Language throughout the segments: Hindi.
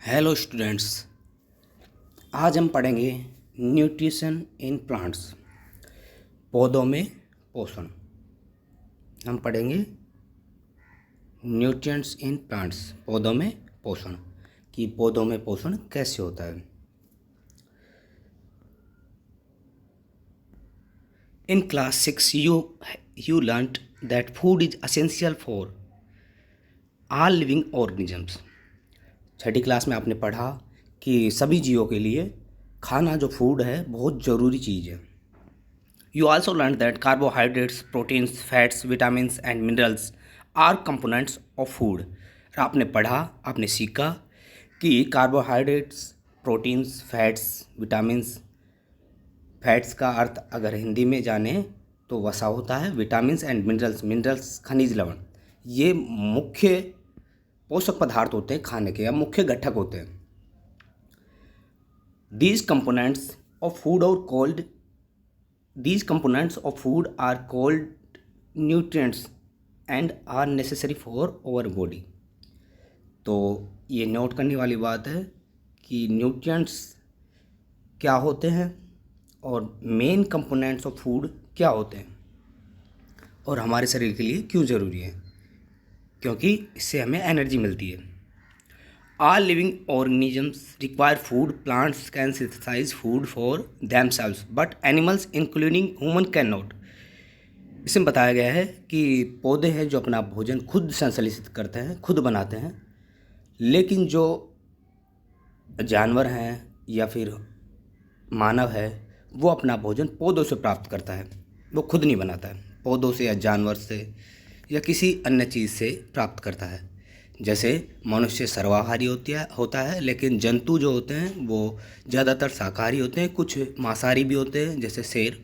Hello students. आज हम पढ़ेंगे न्यूट्रिशन इन प्लांट्स, पौधों में पोषण। हम पढ़ेंगे न्यूट्रिएंट्स इन प्लांट्स, पौधों में पोषण, कि पौधों में पोषण कैसे होता है। In class 6 you learned that food is essential for all living organisms. Chhathi class में आपने पढ़ा कि सभी जीवों के लिए खाना जो फूड है बहुत ज़रूरी चीज़ है। You also learned that carbohydrates, proteins, fats, vitamins and minerals are components of food। और आपने पढ़ा, आपने सीखा कि carbohydrates, proteins, fats, vitamins, fats का अर्थ अगर हिंदी में जाने तो वसा होता है, विटामिन्स एंड मिनरल्स, मिनरल्स खनिज लवण, ये मुख्य पोषक पदार्थ होते हैं खाने के, या मुख्य घटक होते हैं। These components of food are called These components of food are called nutrients and are necessary for our body। तो ये नोट करने वाली बात है कि न्यूट्रिएंट्स क्या होते हैं और मेन कंपोनेंट्स ऑफ फूड क्या होते हैं और हमारे शरीर के लिए क्यों ज़रूरी है, क्योंकि इससे हमें एनर्जी मिलती है। All living organisms require food. Plants can synthesize food for themselves, but animals, including human, cannot। इसमें बताया गया है कि पौधे हैं जो अपना भोजन खुद संश्लेषित करते हैं, खुद बनाते हैं, लेकिन जो जानवर हैं या फिर मानव है वो अपना भोजन पौधों से प्राप्त करता है, वो खुद नहीं बनाता है। पौधों से या जानवर से या किसी अन्य चीज़ से प्राप्त करता है। जैसे मनुष्य सर्वाहारी होता है, लेकिन जंतु जो होते हैं वो ज़्यादातर शाकाहारी होते हैं, कुछ मांसाहारी भी होते हैं जैसे शेर।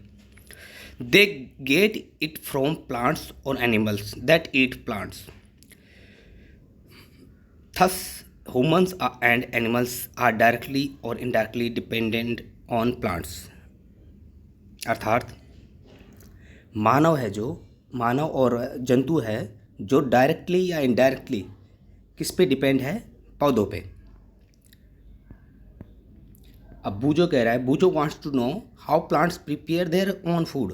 They get it from plants or animals that eat plants. Thus humans and animals are directly or indirectly dependent on plants. अर्थात मानव और जंतु है जो डायरेक्टली या इनडायरेक्टली किस पे डिपेंड है? पौधों पे। अब बूजो कह रहा है, Boojho wants to know how plants prepare their own food,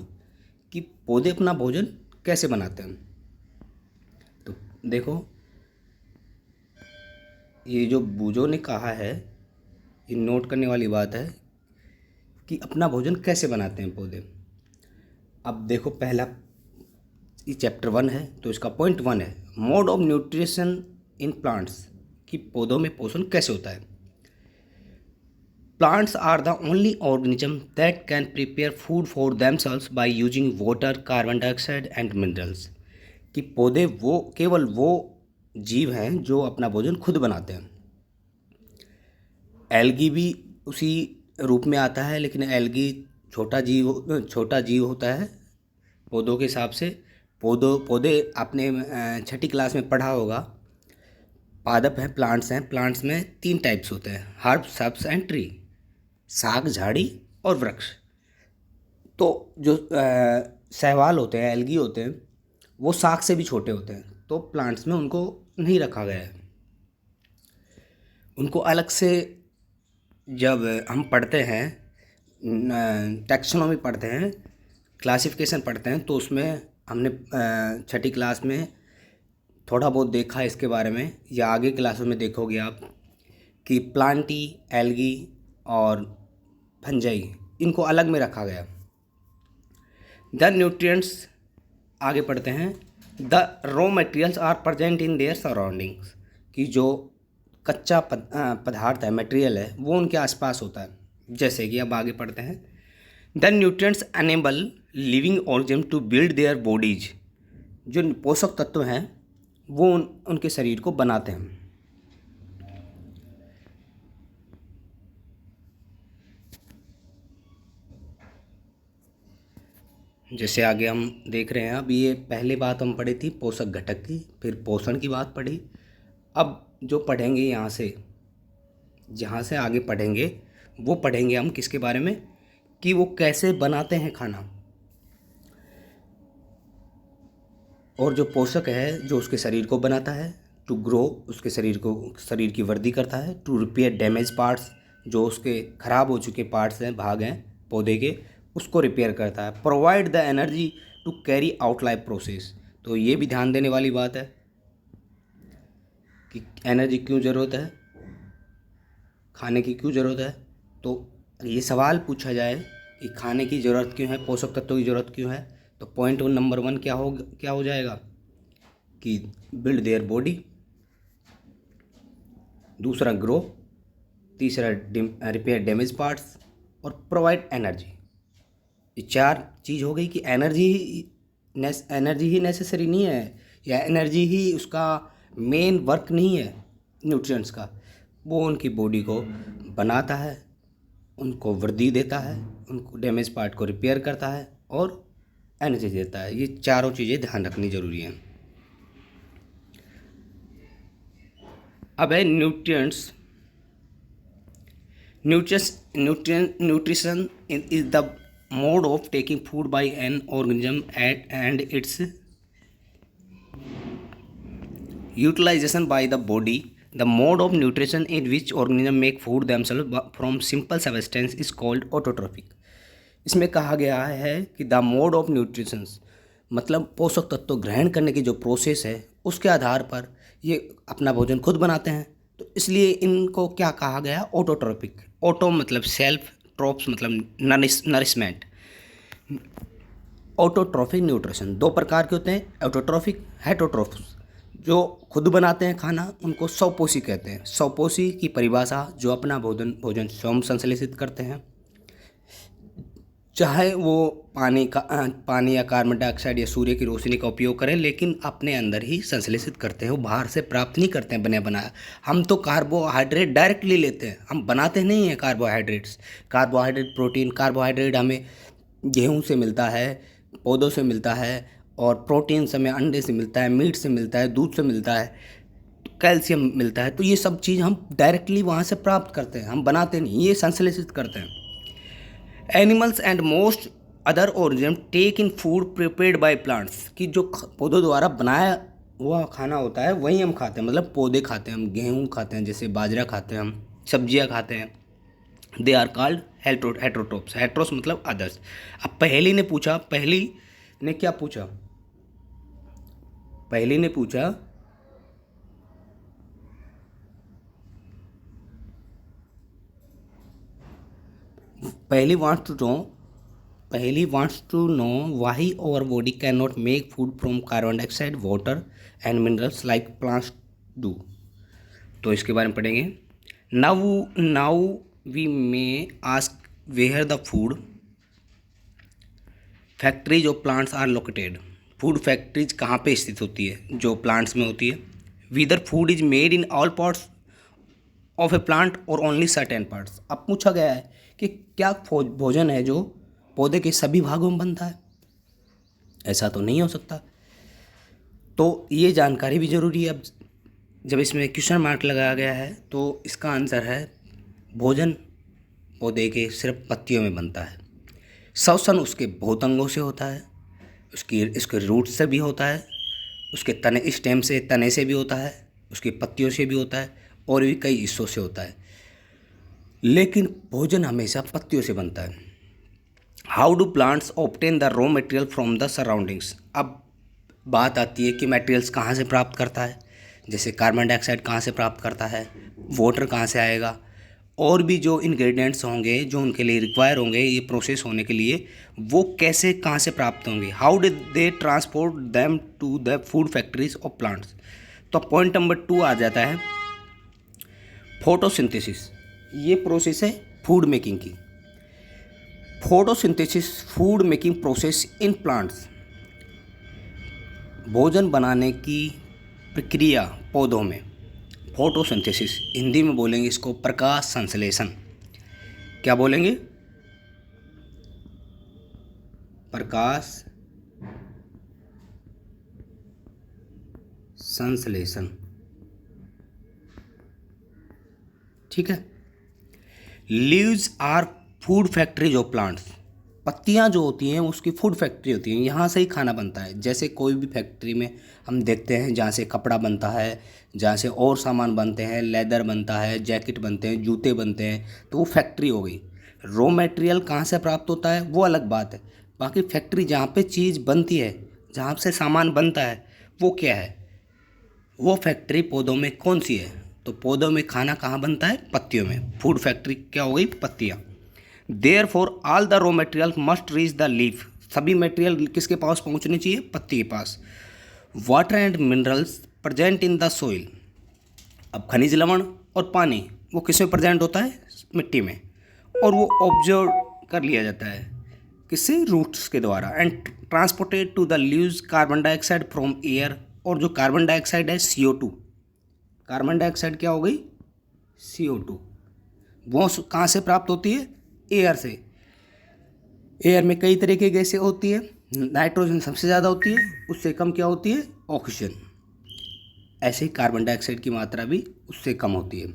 कि पौधे अपना भोजन कैसे बनाते हैं। तो देखो, ये जो बूजो ने कहा है, ये नोट करने वाली बात है कि अपना भोजन कैसे बनाते हैं पौधे। अब देखो, पहला ये चैप्टर 1 है तो इसका पॉइंट 1 है mode of nutrition in plants, कि पौधों में पोषण कैसे होता है। Plants are the only organism that can prepare food for themselves by using water, carbon dioxide and minerals, कि पौधे केवल वो जीव हैं जो अपना भोजन खुद बनाते हैं। एल्गी भी उसी रूप में आता है, लेकिन एल्गी छोटा जीव होता है पौधों के हिसाब से। पौधे आपने छठी क्लास में पढ़ा होगा, पादप हैं, प्लांट्स में 3 टाइप्स होते हैं, हर्ब, सब्स एंड ट्री, शाक, झाड़ी और वृक्ष। तो जो शैवाल होते हैं, एल्गी होते हैं, वो शाक से भी छोटे होते हैं, तो प्लांट्स में उनको नहीं रखा गया है। उनको अलग से जब हम पढ़ते हैं, टैक्सोनॉमी पढ़ते हैं, क्लासिफिकेशन पढ़ते हैं, तो उसमें हमने छठी क्लास में थोड़ा बहुत देखा इसके बारे में, या आगे क्लासों में देखोगे आप कि प्लांटी, एल्गी और फंजाई, इनको अलग में रखा गया। द न्यूट्रिएंट्स, आगे पढ़ते हैं, the raw materials are present in their surroundings, कि जो कच्चा पदार्थ है, मटेरियल है, वो उनके आसपास होता है। जैसे कि अब आगे पढ़ते हैं, the nutrients enable living organism to build their bodies, जो पोषक तत्व हैं वो उनके शरीर को बनाते हैं। जैसे आगे हम देख रहे हैं, अब ये पहले बात हम पढ़ी थी पोषक घटक की, फिर पोषण की बात पढ़ी। अब जो पढ़ेंगे जहाँ से आगे पढ़ेंगे वो पढ़ेंगे हम किसके बारे में, कि वो कैसे बनाते हैं खाना, और जो पोषक है जो उसके शरीर को बनाता है, टू ग्रो, उसके शरीर की वृद्धि करता है। टू रिपेयर डैमेज पार्ट्स, जो उसके खराब हो चुके पार्ट्स हैं, भाग हैं पौधे के, उसको रिपेयर करता है। Provide the energy to carry out life process, तो ये भी ध्यान देने वाली बात है कि एनर्जी क्यों ज़रूरत है, खाने की क्यों ज़रूरत है। तो ये सवाल पूछा जाए कि खाने की ज़रूरत क्यों है, पोषक तत्वों की ज़रूरत क्यों है, तो पॉइंट नंबर 1 क्या हो जाएगा कि बिल्ड देयर बॉडी, दूसरा ग्रो, तीसरा रिपेयर डैमेज पार्ट्स, और प्रोवाइड एनर्जी। ये 4 चीज़ हो गई कि एनर्जी ही नेसेसरी नहीं है, या एनर्जी ही उसका मेन वर्क नहीं है न्यूट्रिएंट्स का। वो उनकी बॉडी को बनाता है, उनको वृद्धि देता है, उनको डैमेज पार्ट को रिपेयर करता है और एनर्जी देता है। ये चारों चीज़ें ध्यान रखनी ज़रूरी हैं। अब है nutrients. Nutrition is the mode of taking food by an organism and it's utilization by the body. The mode of nutrition in which organisms make food themselves from simple substance is called autotrophic. इसमें कहा गया है कि द मोड ऑफ न्यूट्रिशन, मतलब पोषक तत्व ग्रहण करने की जो प्रोसेस है उसके आधार पर ये अपना भोजन खुद बनाते हैं, तो इसलिए इनको क्या कहा गया, ऑटोट्रोपिक। ऑटो मतलब सेल्फ, ट्रोप्स मतलब नरिशमेंट। ऑटोट्रोफिक न्यूट्रिशन 2 प्रकार के होते हैं, ऑटोट्रोफिक, हेटरोट्रोफ्स। जो खुद बनाते हैं खाना उनको स्वपोषी कहते हैं। स्वपोषी की परिभाषा, जो अपना भोजन स्वयं संश्लेषित करते हैं, चाहे वो पानी या कार्बन डाइऑक्साइड या सूर्य की रोशनी का उपयोग करें, लेकिन अपने अंदर ही संश्लेषित करते हैं, वो बाहर से प्राप्त नहीं करते हैं बने बनाया। हम तो कार्बोहाइड्रेट डायरेक्टली लेते हैं, हम बनाते नहीं हैं कार्बोहाइड्रेट्स। कार्बोहाइड्रेट हमें गेहूँ से मिलता है, पौधों से मिलता है, और प्रोटीन हमें अंडे से मिलता है, मीट से मिलता है, दूध से मिलता है, कैल्शियम मिलता है। तो ये सब चीज़ हम डायरेक्टली वहाँ से प्राप्त करते हैं, हम बनाते नहीं, ये संश्लेषित करते हैं। Animals and most other organism take in food prepared by plants, कि जो पौधों द्वारा बनाया हुआ खाना होता है वही हम खाते हैं, मतलब पौधे खाते हैं, हम गेहूँ खाते हैं, जैसे बाजरा खाते हैं, हम सब्जियाँ खाते हैं। They are called हेटरोट्रोप्स। हेट्रोस मतलब अदर्स। अब पहली ने पूछा, पहली ने क्या पूछा, पहली ने पूछा पहली wants to know why our body cannot make food from carbon dioxide, water and minerals like plants do. तो इसके बारे में पढ़ेंगे। Now we may ask where the food factories of plants are located. Food factories कहाँ पे स्थित होती है, जो प्लांट्स में होती है। Whether food is made in all parts of a plant or only certain parts. अब पूछा गया है कि क्या भोजन है जो पौधे के सभी भागों में बनता है, ऐसा तो नहीं हो सकता। तो ये जानकारी भी ज़रूरी है। अब जब इसमें क्वेश्चन मार्क लगाया गया है तो इसका आंसर है भोजन पौधे के सिर्फ पत्तियों में बनता है। श्वसन उसके बहुत अंगों से होता है, उसके रूट से भी होता है, उसके स्टेम से, तने से भी होता है, उसकी पत्तियों से भी होता है, और भी कई हिस्सों से होता है, लेकिन भोजन हमेशा पत्तियों से बनता है। How do plants obtain the raw material from the surroundings. अब बात आती है कि मटेरियल्स कहाँ से प्राप्त करता है, जैसे कार्बन डाइऑक्साइड कहाँ से प्राप्त करता है, वाटर कहाँ से आएगा, और भी जो इंग्रेडिएंट्स होंगे जो उनके लिए रिक्वायर होंगे ये प्रोसेस होने के लिए, वो कैसे कहाँ से प्राप्त होंगे। How did they transport them to the food factories of plants. तो पॉइंट नंबर 2 आ जाता है फोटोसिंथेसिस। ये प्रोसेस है फूड मेकिंग की। Photosynthesis food making process in plants, भोजन बनाने की प्रक्रिया पौधों में। फोटोसिंथेसिस हिंदी में बोलेंगे इसको प्रकाश संश्लेषण। क्या बोलेंगे, प्रकाश संश्लेषण, ठीक है। Leaves are food factories of plants, पत्तियां जो होती हैं उसकी फूड फैक्ट्री होती है, यहाँ से ही खाना बनता है। जैसे कोई भी फैक्ट्री में हम देखते हैं जहाँ से कपड़ा बनता है, जहाँ से और सामान बनते हैं, लेदर बनता है, जैकेट बनते हैं, जूते बनते हैं, तो वो फैक्ट्री हो गई। रॉ मटेरियल कहाँ से प्राप्त होता है वो अलग बात है, बाकी फैक्ट्री जहाँ पे चीज़ बनती है, जहाँ से सामान बनता है, वो क्या है, वो फैक्ट्री पौधों में कौन सी है। तो पौधों में खाना कहाँ बनता है, पत्तियों में। फूड फैक्ट्री क्या हो गई, पत्तियाँ। Therefore all the raw material must reach the leaf, सभी मटेरियल किसके पास पहुँचने चाहिए, पत्ती के पास। Water and minerals present in the soil, अब खनिज लवण और पानी वो किस में प्रेजेंट होता है, मिट्टी में, और वो ऑब्जर्व कर लिया जाता है किससे, रूट्स के द्वारा। And transported to the leaves carbon dioxide from air, और जो कार्बन डाइऑक्साइड है CO2, कार्बन डाइऑक्साइड क्या हो गई, CO2, वो कहाँ से प्राप्त होती है, एयर से। एयर में कई तरह की गैसें होती है, नाइट्रोजन सबसे ज़्यादा होती है, उससे कम क्या होती है, ऑक्सीजन। ऐसे ही कार्बन डाइऑक्साइड की मात्रा भी उससे कम होती है।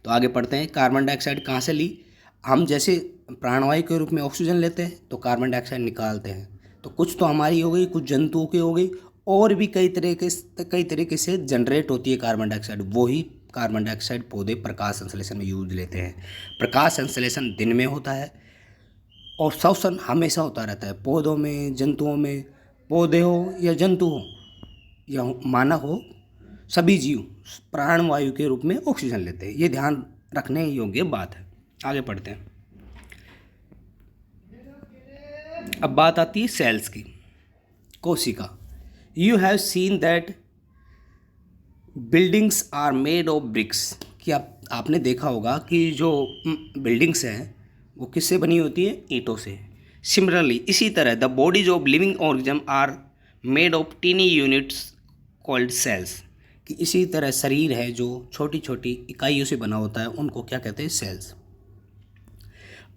तो आगे पढ़ते हैं, कार्बन डाइऑक्साइड कहाँ से ली, हम जैसे प्राणवायु के रूप में ऑक्सीजन लेते हैं तो कार्बन डाइऑक्साइड निकालते हैं, तो कुछ तो हमारी हो गई, कुछ जंतुओं की हो गई, और भी कई तरीके से जनरेट होती है कार्बन डाइऑक्साइड। वही कार्बन डाइऑक्साइड पौधे प्रकाश संश्लेषण में यूज लेते हैं। प्रकाश संश्लेषण दिन में होता है और श्वसन हमेशा होता रहता है, पौधों में, जंतुओं में, पौधे हो या जंतु हो या मानव हो, सभी जीव प्राणवायु के रूप में ऑक्सीजन लेते हैं। ये ध्यान रखने योग्य बात है। आगे पढ़ते हैं। अब बात आती है सेल्स की, कोशिका। You have seen that buildings are made of bricks, कि आपने देखा होगा कि जो बिल्डिंग्स हैं वो किससे बनी होती है, ईंटों से। सिमिलरली, इसी तरह the bodies of living organism are made of tiny units called cells, कि इसी तरह शरीर है जो छोटी छोटी इकाइयों से बना होता है, उनको क्या कहते हैं, सेल्स।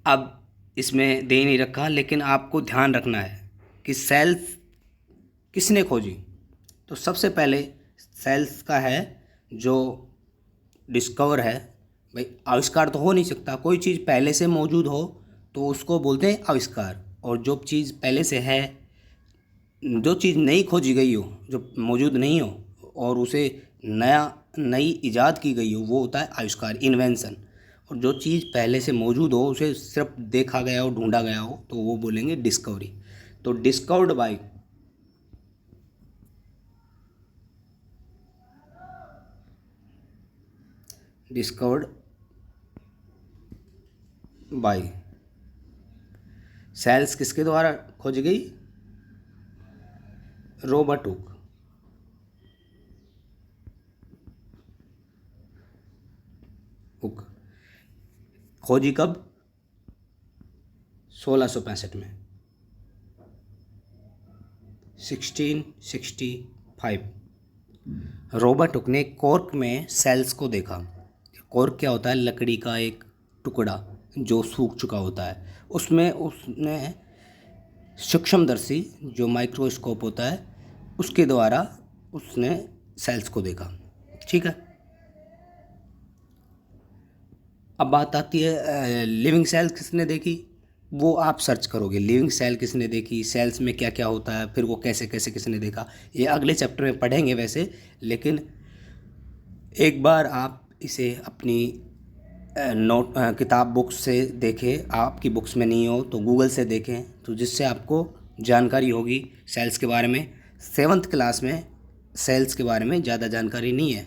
अब इसमें दे नहीं रखा, लेकिन आपको ध्यान रखना है कि सेल्स किसने खोजी। तो सबसे पहले सेल्स का है जो डिस्कवर है, भाई आविष्कार तो हो नहीं सकता, कोई चीज़ पहले से मौजूद हो तो उसको बोलते हैं आविष्कार। और जो चीज़ पहले से है, जो चीज़ नई खोजी गई हो, जो मौजूद नहीं हो और उसे नई इजाद की गई हो, वो होता है आविष्कार, इन्वेंशन। और जो चीज़ पहले से मौजूद हो, उसे सिर्फ देखा गया हो, ढूंढा गया हो, तो वो बोलेंगे डिस्कवरी। तो डिस्कवर्ड बाय सेल्स किसके द्वारा खोजी गई, रॉबर्ट हुक। खोजी कब, 1665 में, 1665। रॉबर्ट हुक ने कॉर्क में सेल्स को देखा। कॉर्क क्या होता है, लकड़ी का एक टुकड़ा जो सूख चुका होता है, उसमें उसने सूक्ष्मदर्शी जो माइक्रोस्कोप होता है उसके द्वारा उसने सेल्स को देखा। ठीक है। अब बात आती है लिविंग सेल किसने देखी, वो आप सर्च करोगे, लिविंग सेल किसने देखी, सेल्स में क्या क्या होता है, फिर वो कैसे कैसे किसने देखा, ये अगले चैप्टर में पढ़ेंगे वैसे। लेकिन एक बार आप इसे अपनी किताब बुक्स से देखें, आपकी बुक्स में नहीं हो तो गूगल से देखें, तो जिससे आपको जानकारी होगी सेल्स के बारे में। 7th क्लास में सेल्स के बारे में ज़्यादा जानकारी नहीं है,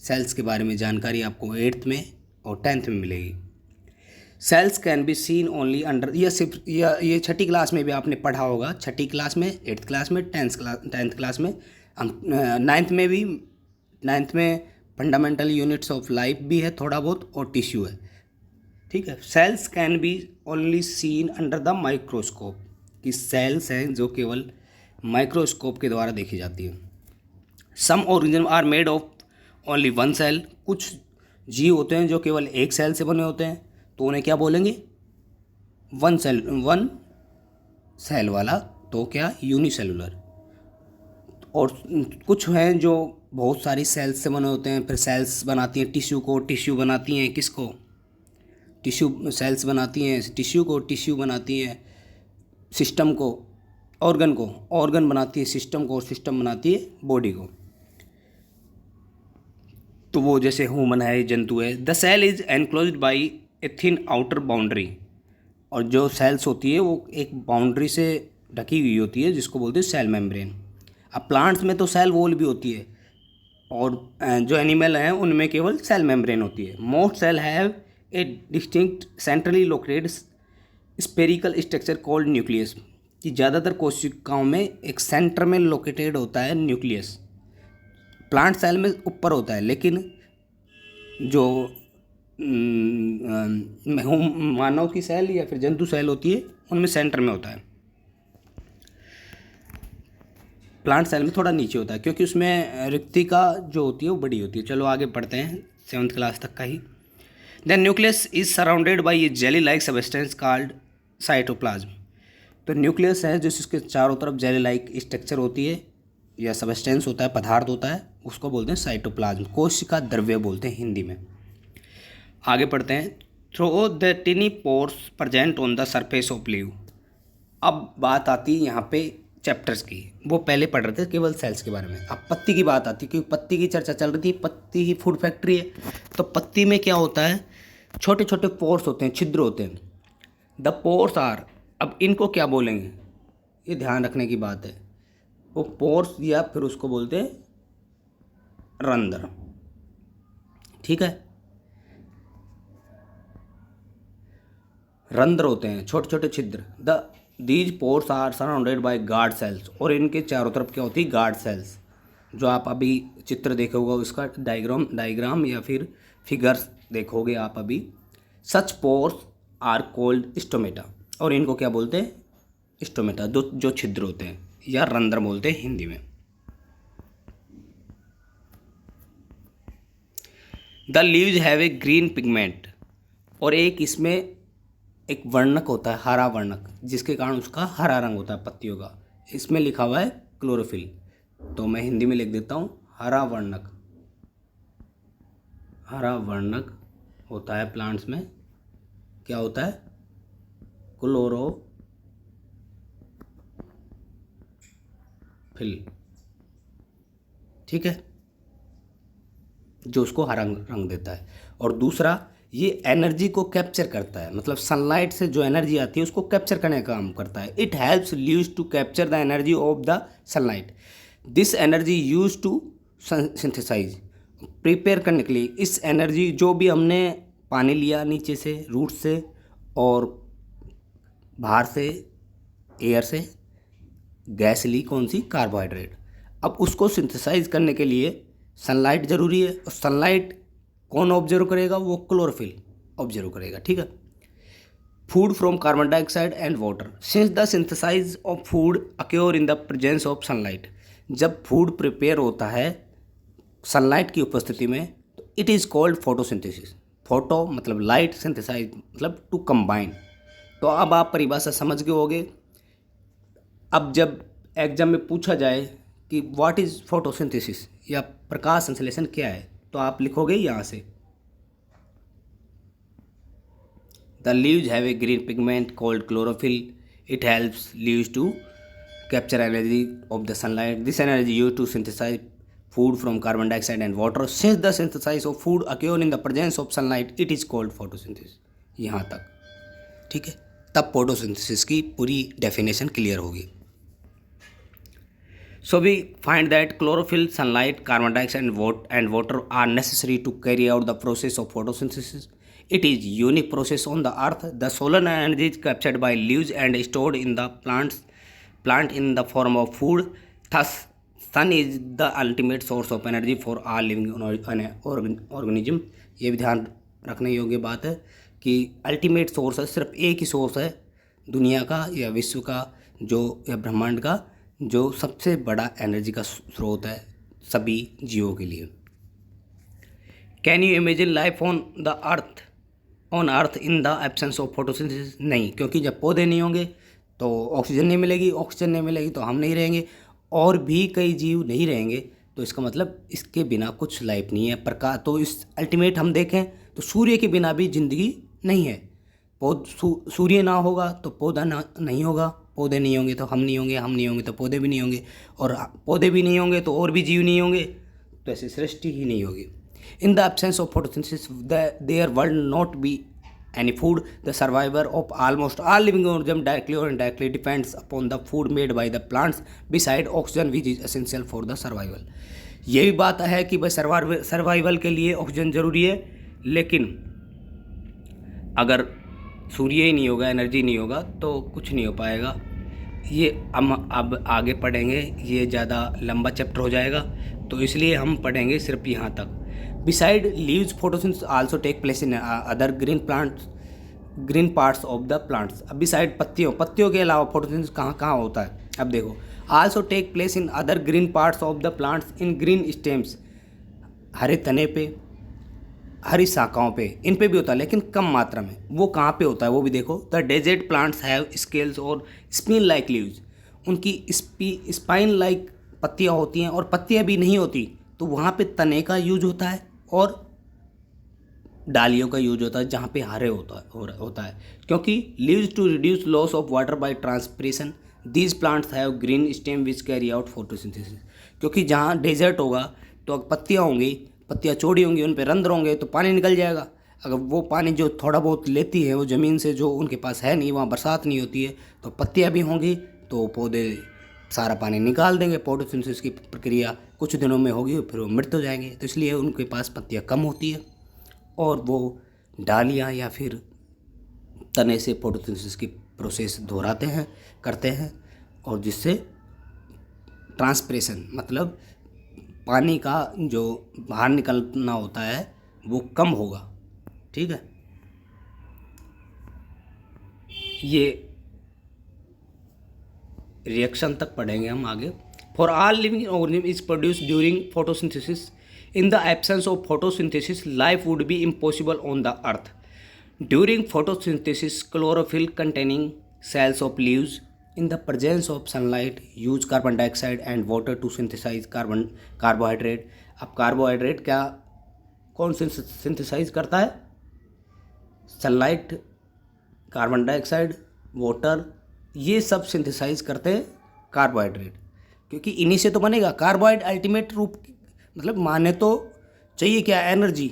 सेल्स के बारे में जानकारी आपको 8th में और 10th में मिलेगी। Sales can be seen only under, यह सिर्फ ये 6ठी क्लास में भी आपने पढ़ा होगा, 6ठी क्लास में, 8th क्लास में, 10th क्लास में, 9th में भी। 9th में फंडामेंटल यूनिट्स ऑफ लाइफ भी है थोड़ा बहुत, और टिश्यू है। ठीक है। Cells can be only seen under the microscope, कि सेल्स हैं जो केवल माइक्रोस्कोप के द्वारा देखी जाती है। Some organism are made of only one cell, कुछ जीव होते हैं जो केवल एक सेल से बने होते हैं, तो उन्हें क्या बोलेंगे, वन सेल वाला, तो क्या, यूनिसेलुलर। और कुछ हैं जो बहुत सारी सेल्स से बने होते हैं, फिर सेल्स बनाती हैं टिश्यू को, टिश्यू बनाती हैं किसको, टिश्यू सेल्स बनाती हैं टिश्यू को, टिश्यू बनाती हैं सिस्टम को, ऑर्गन को, ऑर्गन बनाती है सिस्टम को, और सिस्टम बनाती है बॉडी को। तो वो जैसे ह्यूमन है, जंतु है। The cell is enclosed by a thin outer boundary, और जो सेल्स होती है वो एक बाउंड्री से ढकी हुई होती है जिसको बोलते हैं सेल मेम्ब्रेन। अब प्लांट्स में तो सेल वॉल भी होती है, और जो एनिमल हैं उनमें केवल सेल मेम्ब्रेन होती है। Most cell have a distinct centrally located spherical structure called nucleus, कि ज़्यादातर कोशिकाओं में एक सेंटर में लोकेटेड होता है न्यूक्लियस। प्लांट सेल में ऊपर होता है, लेकिन जो मानव की सेल या फिर जंतु सेल होती है उनमें सेंटर में होता है। प्लांट सेल में थोड़ा नीचे होता है, क्योंकि उसमें रिक्तिका जो होती है वो बड़ी होती है। चलो आगे पढ़ते हैं, 7th क्लास तक का ही। The nucleus is surrounded by a jelly like substance called cytoplasm. तो न्यूक्लियस है जिसके चारों तरफ जेली लाइक स्ट्रक्चर होती है या सब्सटेंस होता है, पदार्थ होता है, उसको बोलते हैं साइटोप्लाज्म। कोशिका द्रव्य बोलते हैं हिंदी में। आगे पढ़ते हैं। Through the टिनी pores present on the surface of leave. अब बात आती है यहाँ पे चैप्टर्स की, वो पहले पढ़ रहे थे केवल सेल्स के बारे में। अब पत्ती की बात आती है, क्योंकि पत्ती की चर्चा चल रही थी, पत्ती ही फूड फैक्ट्री है। तो पत्ती में क्या होता है, छोटे छोटे पोर्स होते हैं, छिद्र होते हैं। द पोर्स आर, अब इनको क्या बोलेंगे, ये ध्यान रखने की बात है। वो पोर्स या फिर उसको बोलते हैं रंध्र, ठीक है। रंध्र होते हैं, छोटे छोटे छिद्र। These pores are surrounded by guard cells, और इनके चारों तरफ क्या होती है, गार्ड सेल्स। जो आप अभी चित्र देखे होगा उसका डायग्राम या फिर फिगर्स देखोगे आप अभी। सच पोर्स आर कोल्ड स्टोमेटा, और इनको क्या बोलते हैं, स्टोमेटा, जो छिद्र होते हैं या रंध्र बोलते हैं हिंदी में। The leaves have a green pigment, और एक इसमें एक वर्णक होता है, हरा वर्णक, जिसके कारण उसका हरा रंग होता है पत्तियों का। इसमें लिखा हुआ है क्लोरोफिल, तो मैं हिंदी में लिख देता हूँ हरा वर्णक। हरा वर्णक होता है प्लांट्स में, क्या होता है, क्लोरोफिल, ठीक है, जो उसको हरा रंग देता है। और दूसरा, ये एनर्जी को कैप्चर करता है, मतलब सनलाइट से जो एनर्जी आती है उसको कैप्चर करने का काम करता है। It helps leaves to capture the energy of the sunlight. This energy use to synthesise, prepare करने के लिए इस एनर्जी, जो भी हमने पानी लिया नीचे से, रूट से, और बाहर से, एयर से गैस ली, कौन सी, कार्बोहाइड्रेट। अब उसको सिंथेसाइज करने के लिए सनलाइट ज़रूरी है, और सनलाइट कौन ऑब्जर्व करेगा, वो क्लोरोफिल ऑब्जर्व करेगा, ठीक है। Food from carbon dioxide and water. Since the synthesise of food occur in the presence of sunlight, जब फूड प्रिपेयर होता है सनलाइट की उपस्थिति में, तो it is called photosynthesis. Photo मतलब लाइट, सिंथेसाइज मतलब टू कंबाइन। तो अब आप परिभाषा समझ गए होगे। अब जब एग्जाम में पूछा जाए कि व्हाट इज़ फोटोसिंथेसिस या प्रकाश संश्लेषण क्या है, तो आप लिखोगे यहाँ से, the leaves have a green pigment called chlorophyll. It helps leaves to capture energy of the sunlight. This energy use to synthesise food from carbon dioxide and water. Since the synthesise of food occur in the presence of sunlight, it is called photosynthesis. यहाँ तक, ठीक है। तब फोटोसिंथेसिस की पूरी डेफिनेशन क्लियर होगी। So we find that chlorophyll, sunlight, carbon dioxide and water are necessary to carry out the process of photosynthesis. It is unique process on the earth. The solar energy is captured by leaves and stored in the plant in the form of food. Thus, sun is the ultimate source of energy for all living organism. ये भी ध्यान रखने योग्य बात है कि अल्टीमेट सोर्स है, सिर्फ एक ही सोर्स है दुनिया का या विश्व का, जो या ब्रह्मांड का, जो सबसे बड़ा एनर्जी का स्रोत है सभी जीवों के लिए। Can you imagine life on earth in the absence of photosynthesis? नहीं, क्योंकि जब पौधे नहीं होंगे तो ऑक्सीजन नहीं मिलेगी, ऑक्सीजन नहीं मिलेगी तो हम नहीं रहेंगे, और भी कई जीव नहीं रहेंगे। तो इसका मतलब इसके बिना कुछ लाइफ नहीं है। प्रकाश तो इस अल्टीमेट हम देखें तो सूर्य के बिना भी ज़िंदगी नहीं है। सूर्य ना होगा तो पौधा ना नहीं होगा, पौधे नहीं होंगे तो हम नहीं होंगे, हम नहीं होंगे तो पौधे भी नहीं होंगे, और पौधे भी नहीं होंगे तो और भी जीव नहीं होंगे, तो ऐसी सृष्टि ही नहीं होगी। इन the absence of photosynthesis there world not be any food. The survival of almost all living organisms directly or indirectly depends upon the food made by the plants beside oxygen which is essential for the survival. ये भी बात है कि भाई सर्वाइवल के लिए ऑक्सीजन ज़रूरी है, लेकिन अगर सूर्य ही नहीं होगा, एनर्जी नहीं होगा तो कुछ नहीं हो पाएगा। ये हम अब आगे पढ़ेंगे, ये ज़्यादा लंबा चैप्टर हो जाएगा, तो इसलिए हम पढ़ेंगे सिर्फ यहाँ तक। Beside leaves, photosynthesis also take place in other green parts of the plants. अब beside पत्तियों के अलावा फोटोसिंथेसिस कहाँ कहाँ होता है? अब देखो, also take place in other green parts of the plants in green stems. हरे तने पे, हरी शाखाओं पे, इन पे भी होता है लेकिन कम मात्रा में। वो कहाँ पे होता है वो भी देखो। The desert plants have scales और स्पिन लाइक लीव्स। उनकी स्पाइन लाइक पत्तियाँ होती हैं, और पत्तियाँ भी नहीं होती तो वहाँ पे तने का यूज होता है और डालियों का यूज होता है जहाँ पे हरे होता है। क्योंकि leaves to reduce loss of water by transpiration, these plants have green stem which carry out photosynthesis. क्योंकि जहाँ डेजर्ट होगा तो पत्तियाँ होंगी, पत्तियाँ चौड़ी होंगी, उन पे रंध्र होंगे तो पानी निकल जाएगा। अगर वो पानी जो थोड़ा बहुत लेती है वो ज़मीन से, जो उनके पास है नहीं, वहाँ बरसात नहीं होती है, तो पत्तियाँ भी होंगी तो पौधे सारा पानी निकाल देंगे। फोटोसिंथेसिस की प्रक्रिया कुछ दिनों में होगी, फिर वो मृत हो जाएंगे, तो इसलिए उनके पास पत्तियाँ कम होती है और वो डालियाँ या फिर तने से फोटोसिंथेसिस की प्रोसेस दोहराते हैं, करते हैं, और जिससे ट्रांसपिरेशन मतलब पानी का जो बाहर निकलना होता है वो कम होगा। ठीक है, ये रिएक्शन तक पढ़ेंगे हम आगे। For all living organism is produce during photosynthesis. In the absence of photosynthesis life would be impossible on the earth. During photosynthesis chlorophyll containing cells of leaves in the presence of sunlight use carbon dioxide and water to synthesize carbohydrate. अब कार्बोहाइड्रेट क्या कौन सिंथेसाइज करता है? सनलाइट, कार्बन डाइऑक्साइड, वाटर, ये सब सिंथेसाइज करते हैं कार्बोहाइड्रेट, क्योंकि इन्हीं से तो बनेगा। कार्बोहाइड्रेट अल्टीमेट रूप मतलब माने तो चाहिए क्या? एनर्जी।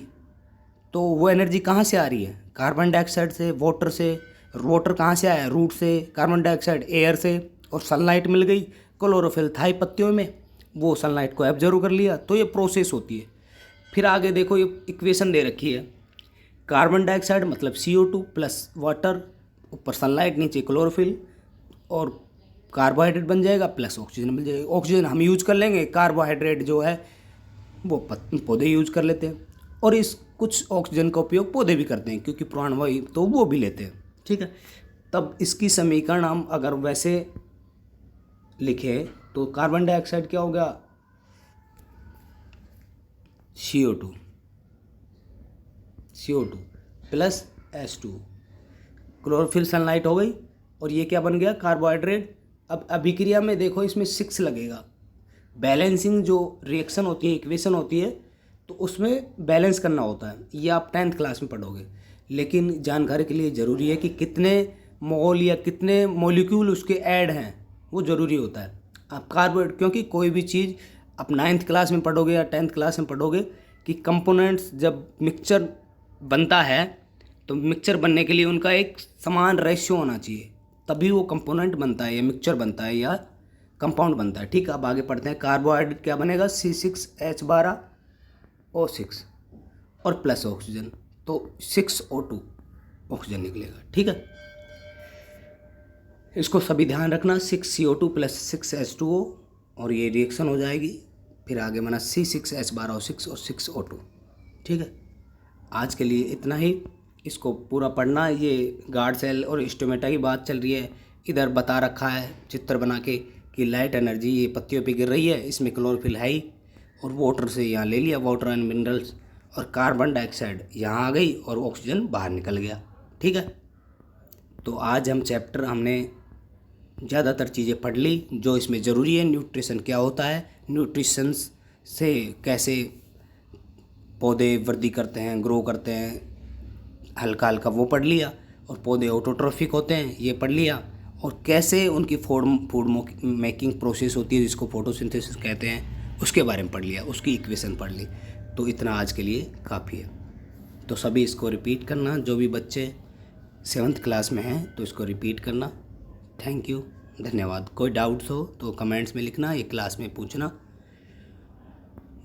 तो वो एनर्जी कहाँ से आ रही है? कार्बन डाइऑक्साइड से, वाटर से। वाटर कहाँ से आया? रूट से। कार्बन डाइऑक्साइड एयर से, और सनलाइट मिल गई, क्लोरोफिल था ही पत्तियों में, वो सनलाइट को एब्जर्व कर लिया, तो ये प्रोसेस होती है। फिर आगे देखो, ये इक्वेशन दे रखी है। कार्बन डाइऑक्साइड मतलब CO2 प्लस वाटर, ऊपर सनलाइट, नीचे क्लोरोफिल, और कार्बोहाइड्रेट बन जाएगा प्लस ऑक्सीजन मिल जाएगा। ऑक्सीजन हम यूज कर लेंगे, कार्बोहाइड्रेट जो है वो पौधे यूज कर लेते हैं, और इस कुछ ऑक्सीजन का उपयोग पौधे भी करते हैं क्योंकि प्राणवायु तो वो भी लेते हैं। ठीक है, तब इसकी समीकरण हम अगर वैसे लिखें तो कार्बन डाइऑक्साइड क्या होगा? CO2 plus H2, chlorophyll sunlight हो गई, और ये क्या बन गया? कार्बोहाइड्रेट। अब अभिक्रिया में देखो, इसमें 6 लगेगा। बैलेंसिंग जो रिएक्शन होती है, इक्वेशन होती है, तो उसमें बैलेंस करना होता है। ये आप 10th क्लास में पढ़ोगे, लेकिन जानकारी के लिए ज़रूरी है कि कितने मोल या कितने मॉलिक्यूल उसके ऐड हैं, वो ज़रूरी होता है। आप कार्बोहाइड्रेट, क्योंकि कोई भी चीज़ आप 9th क्लास में पढ़ोगे या 10th क्लास में पढ़ोगे कि कंपोनेंट्स जब मिक्सचर बनता है तो मिक्सचर बनने के लिए उनका एक समान रेशियो होना चाहिए, तभी वो कंपोनेंट बनता है या मिक्सचर बनता है या कंपाउंड बनता है। ठीक है, अब आगे पढ़ते हैं। कार्बोहाइड्रेट क्या बनेगा? C6H12O6 और प्लस ऑक्सीजन, तो 6O2 ऑक्सीजन निकलेगा। ठीक है, इसको सभी ध्यान रखना। 6CO2 प्लस 6H2O, और ये रिएक्शन हो जाएगी। फिर आगे बना C6H12O6 और 6O2। ठीक है, आज के लिए इतना ही। इसको पूरा पढ़ना। ये गार्ड सेल और स्टोमेटा की बात चल रही है। इधर बता रखा है चित्र बना के कि लाइट एनर्जी ये पत्तियों पे गिर रही है, इसमें क्लोरोफिल है ही, और वाटर से यहाँ ले लिया, वाटर एंड मिनरल्स, और कार्बन डाइऑक्साइड यहाँ आ गई और ऑक्सीजन बाहर निकल गया। ठीक है, तो आज हमने ज़्यादातर चीज़ें पढ़ ली जो इसमें ज़रूरी है। न्यूट्रिशन क्या होता है, न्यूट्रिशन से कैसे पौधे वृद्धि करते हैं, ग्रो करते हैं, हल्का हल्का वो पढ़ लिया, और पौधे ऑटोट्रॉफिक होते हैं ये पढ़ लिया, और कैसे उनकी फूड मेकिंग प्रोसेस होती है जिसको फोटोसिंथेसिस कहते हैं उसके बारे में पढ़ लिया, उसकी इक्वेशन पढ़ ली। तो इतना आज के लिए काफ़ी है। तो सभी इसको रिपीट करना, जो भी बच्चे 7th क्लास में हैं तो इसको रिपीट करना। थैंक यू, धन्यवाद। कोई डाउट्स हो तो कमेंट्स में लिखना, ये क्लास में पूछना।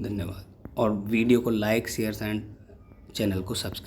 धन्यवाद। और वीडियो को लाइक शेयर एंड चैनल को सब्सक्राइब।